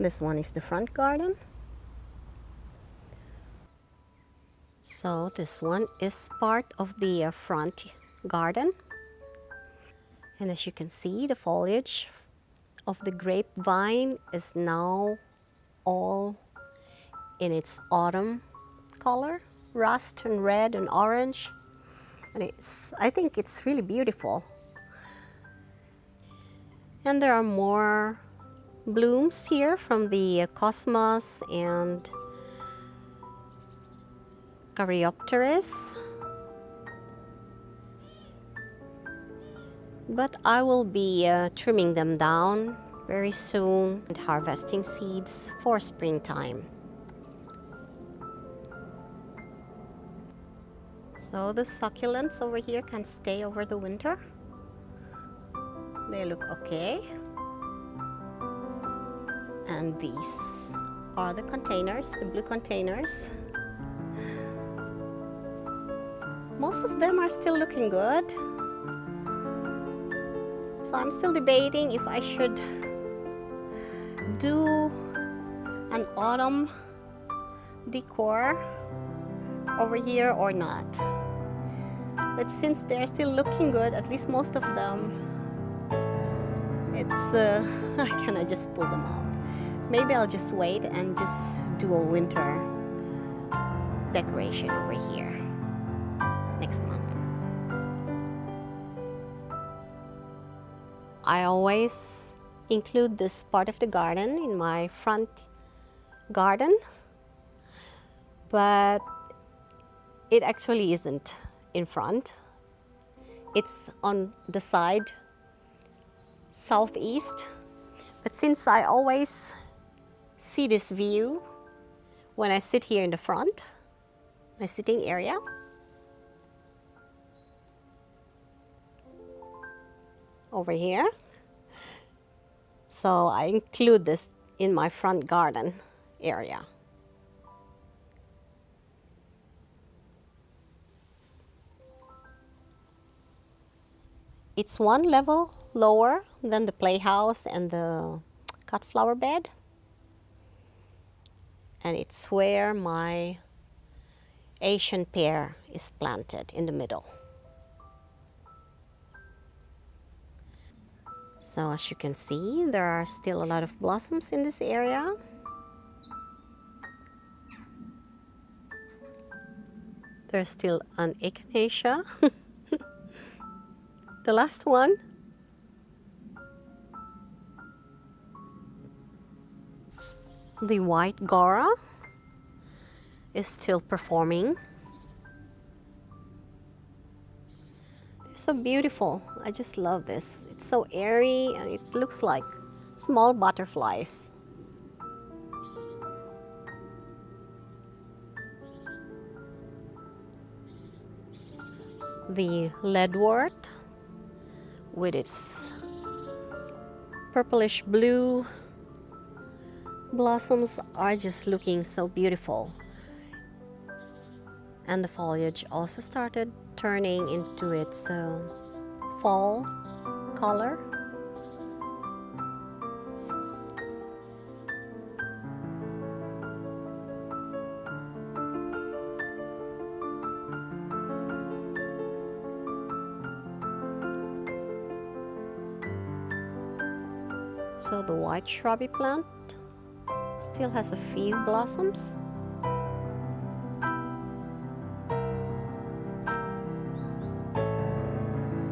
This one is the front garden. So this one is part of the front garden. And as you can see, the foliage of the grapevine is now all in its autumn color, rust and red and orange. And I think it's really beautiful. And there are more blooms here from the cosmos and Caryopteris. But I will be trimming them down very soon and harvesting seeds for springtime. So the succulents over here can stay over the winter. They look okay. And these are the containers, the blue containers. Most of them are still looking good. So I'm still debating if I should do an autumn decor over here or not. But since they're still looking good, at least most of them, I cannot just pull them out. Maybe I'll just wait and just do a winter decoration over here next month. I always include this part of the garden in my front garden, but it actually isn't in front. It's on the side southeast. But since I always see this view when I sit here in the front, my sitting area, over here, so I include this in my front garden area. It's one level lower than the playhouse and the cut flower bed. And it's where my Asian pear is planted in the middle. So as you can see, there are still a lot of blossoms in this area. There's still an echinacea. The last one. The white Gora is still performing. They're so beautiful. I just love this. It's so airy and it looks like small butterflies. The leadwort with its purplish blue blossoms are just looking so beautiful. And the foliage also started turning into its fall color. So the white shrubby plant still has a few blossoms.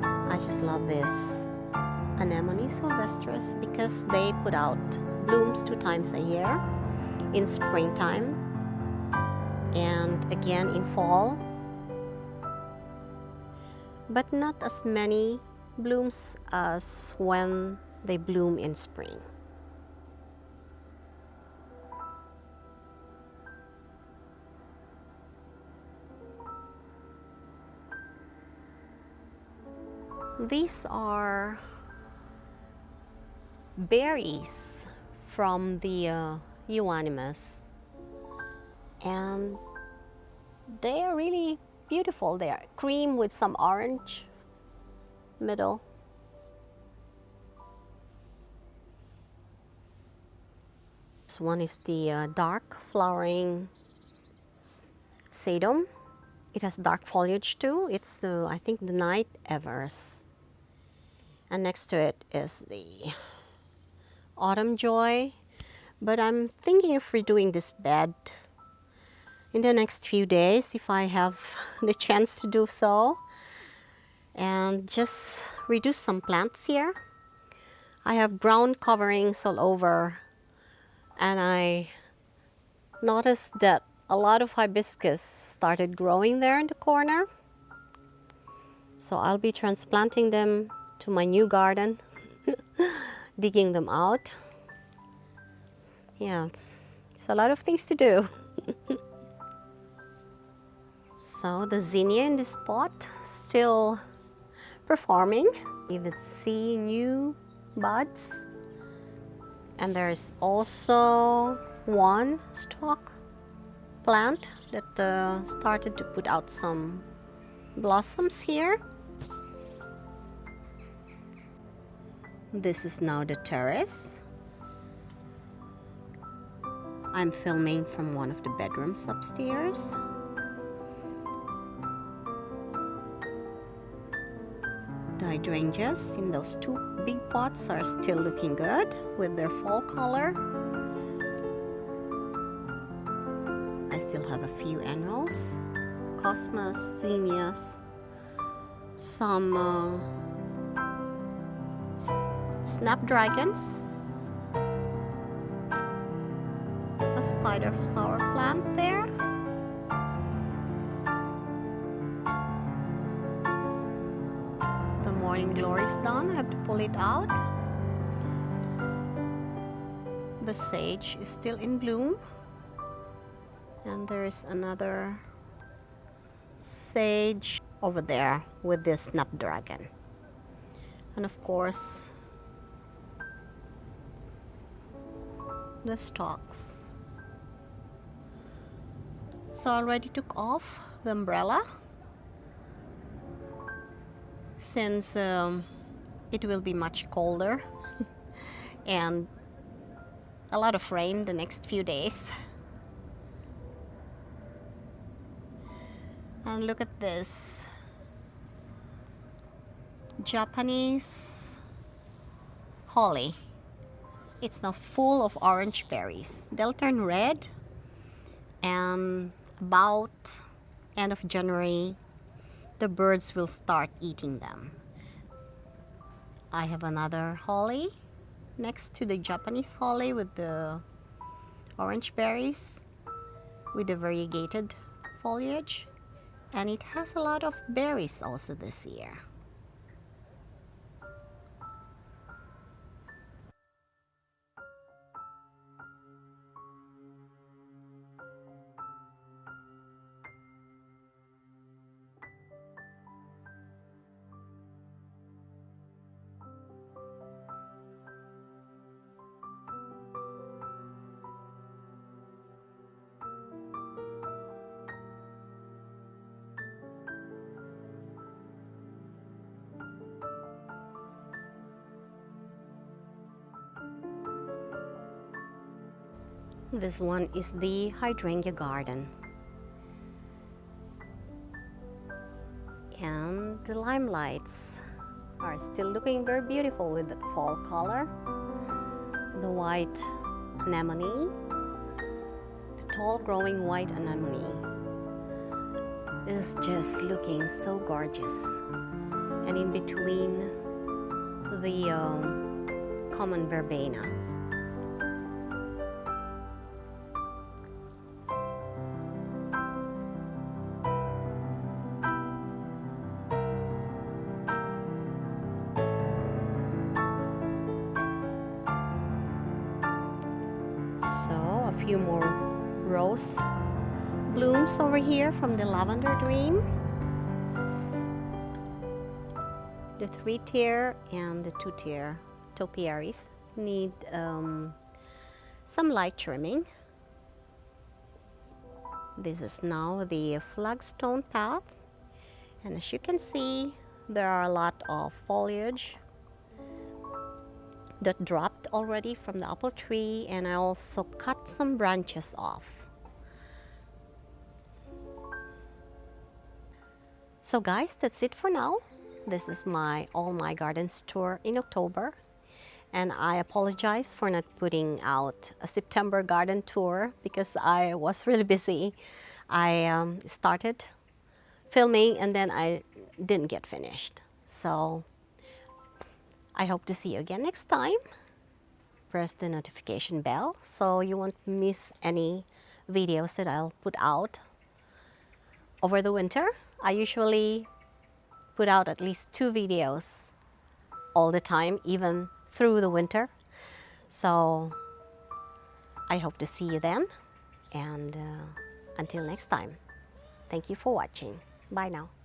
I just love this Anemone sylvestris because they put out blooms 2 times a year, in springtime and again in fall, but not as many blooms as when they bloom in spring. These are berries from the euonymus, and they are really beautiful. They are cream with some orange middle. This one is the dark flowering sedum. It has dark foliage too. It's I think the Night Evers. And next to it is the Autumn Joy. But I'm thinking of redoing this bed in the next few days if I have the chance to do so. And just redo some plants here. I have brown coverings all over, and I noticed that a lot of hibiscus started growing there in the corner. So I'll be transplanting them to my new garden, digging them out. Yeah, it's a lot of things to do. So the zinnia in this pot still performing. You can see new buds. And there's also one stalk plant that started to put out some blossoms here. This is now the terrace. I'm filming from one of the bedrooms upstairs. The hydrangeas in those two big pots are still looking good with their fall color. I still have a few annuals, cosmos, zinnias, some snapdragons, a spider flower plant there. The morning glory is done. I have to pull it out. The sage is still in bloom. And there is another sage over there with the snapdragon. And of course, the stalks. So I already took off the umbrella since it will be much colder and a lot of rain the next few days. And look at this Japanese holly. It's now full of orange berries. They'll turn red, and about end of January the birds will start eating them. I have another holly next to the Japanese holly with the orange berries with the variegated foliage, and it has a lot of berries also this year. This one is the hydrangea garden. And the limelights are still looking very beautiful with that fall color. The white anemone, the tall growing white anemone is just looking so gorgeous. And in between the common verbena. A few more rose blooms over here from the lavender dream. The 3-tier and the 2-tier topiaries need some light trimming. This is now the flagstone path, and as you can see, there are a lot of foliage that dropped already from the apple tree, and I also cut some branches off. So guys, that's it for now. This is all my gardens tour in October. And I apologize for not putting out a September garden tour because I was really busy. I started filming and then I didn't get finished. So I hope to see you again next time. Press the notification bell so you won't miss any videos that I'll put out over the winter. I usually put out at least 2 videos all the time, even through the winter. So I hope to see you then, and until next time, thank you for watching. Bye now.